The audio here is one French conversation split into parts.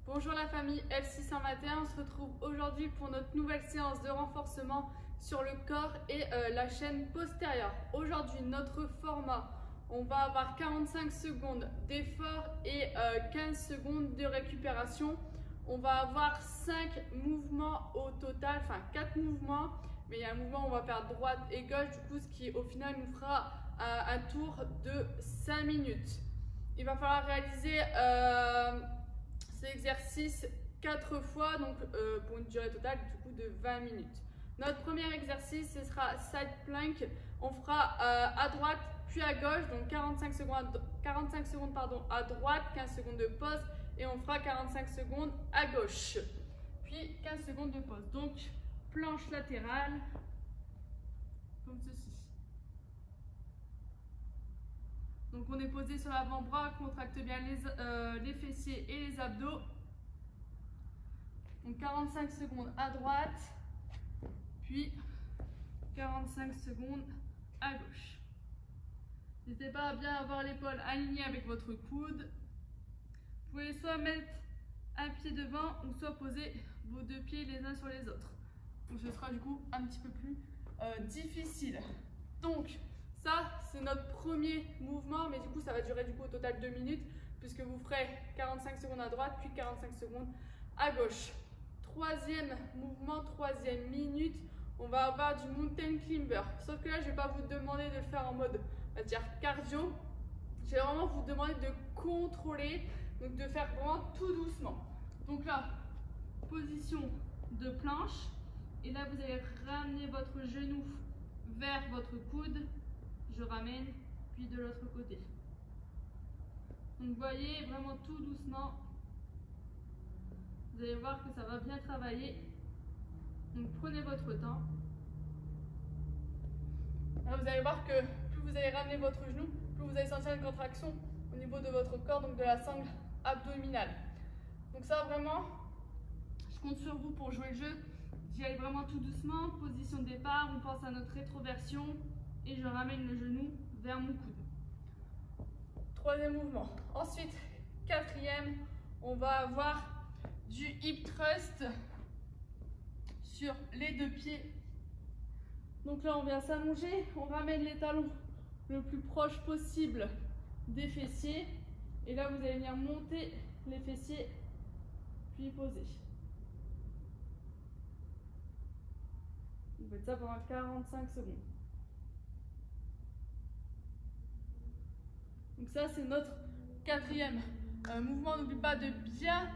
Bonjour la famille F621, on se retrouve aujourd'hui pour notre nouvelle séance de renforcement sur le corps et la chaîne postérieure. Aujourd'hui, notre format, on va avoir 45 secondes d'effort et 15 secondes de récupération. On va avoir 5 mouvements au total, enfin 4 mouvements, mais il y a un mouvement où on va faire droite et gauche, du coup ce qui au final nous fera un tour de 5 minutes. Il va falloir réaliser cet exercice 4 fois, donc pour une durée totale du coup de 20 minutes. Notre premier exercice, ce sera side plank. On fera à droite puis à gauche, donc 45 secondes à droite, 15 secondes de pause et on fera 45 secondes à gauche, puis 15 secondes de pause. Donc planche latérale, comme ceci. Donc on est posé sur l'avant-bras, contracte bien les fessiers et les abdos. Donc 45 secondes à droite, puis 45 secondes à gauche. N'hésitez pas à bien avoir l'épaule alignée avec votre coude. Vous pouvez soit mettre un pied devant ou soit poser vos deux pieds les uns sur les autres. Donc ce sera du coup un petit peu plus difficile. Donc ça, c'est notre premier mouvement, mais du coup, ça va durer du coup au total 2 minutes, puisque vous ferez 45 secondes à droite, puis 45 secondes à gauche. Troisième mouvement, troisième minute, on va avoir du mountain climber. Sauf que là, je ne vais pas vous demander de le faire en mode, on va dire, cardio. Je vais vraiment vous demander de contrôler, donc de faire vraiment tout doucement. Donc là, position de planche, et là, vous allez ramener votre genou vers votre coude. Je ramène, puis de l'autre côté. Donc vous voyez, vraiment tout doucement. Vous allez voir que ça va bien travailler. Donc prenez votre temps. Alors, vous allez voir que plus vous allez ramener votre genou, plus vous allez sentir une contraction au niveau de votre corps, donc de la sangle abdominale. Donc ça vraiment, je compte sur vous pour jouer le jeu. J'y allez vraiment tout doucement. Position de départ, on pense à notre rétroversion. Et je ramène le genou vers mon coude. Troisième mouvement. Ensuite, quatrième, on va avoir du hip thrust sur les deux pieds. Donc là, on vient s'allonger, on ramène les talons le plus proche possible des fessiers. Et là, vous allez venir monter les fessiers, puis poser. Vous faites ça pendant 45 secondes. Donc ça, c'est notre quatrième mouvement. N'oublie pas de bien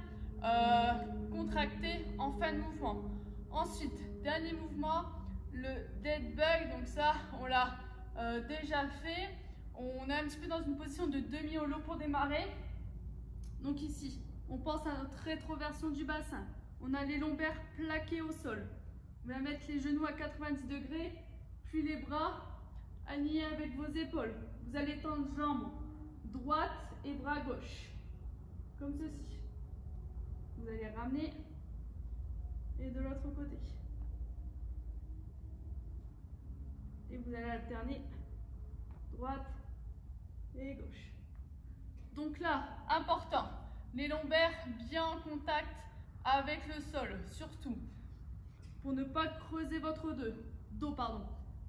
contracter en fin de mouvement. Ensuite, dernier mouvement, le dead bug. Donc ça, on l'a déjà fait. On est un petit peu dans une position de demi-holo pour démarrer. Donc ici, on pense à notre rétroversion du bassin. On a les lombaires plaqués au sol. On va mettre les genoux à 90 degrés, puis les bras alignés avec vos épaules. Vous allez tendre jambes droite et bras gauche, comme ceci. Vous allez ramener et de l'autre côté. Et vous allez alterner droite et gauche. Donc là, important, les lombaires bien en contact avec le sol, surtout pour ne pas creuser votre dos.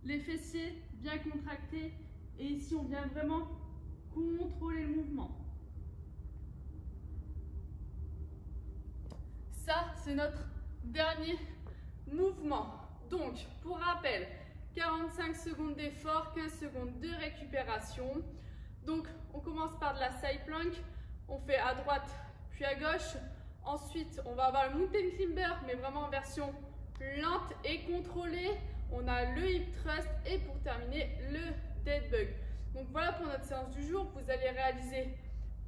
Les fessiers bien contractés et ici on vient vraiment contrôler le mouvement. Ça, c'est notre dernier mouvement. Donc, pour rappel, 45 secondes d'effort, 15 secondes de récupération. Donc, on commence par de la side plank. On fait à droite puis à gauche. Ensuite, on va avoir le mountain climber, mais vraiment en version lente et contrôlée. On a le hip thrust et pour terminer, le dead bug. Donc voilà pour notre séance du jour. Vous allez réaliser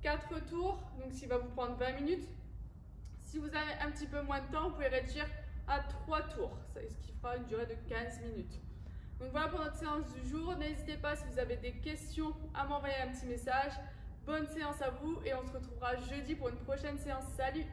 4 tours, donc ce qui va vous prendre 20 minutes. Si vous avez un petit peu moins de temps, vous pouvez réduire à 3 tours, ce qui fera une durée de 15 minutes. Donc voilà pour notre séance du jour. N'hésitez pas si vous avez des questions à m'envoyer un petit message. Bonne séance à vous et on se retrouvera jeudi pour une prochaine séance. Salut!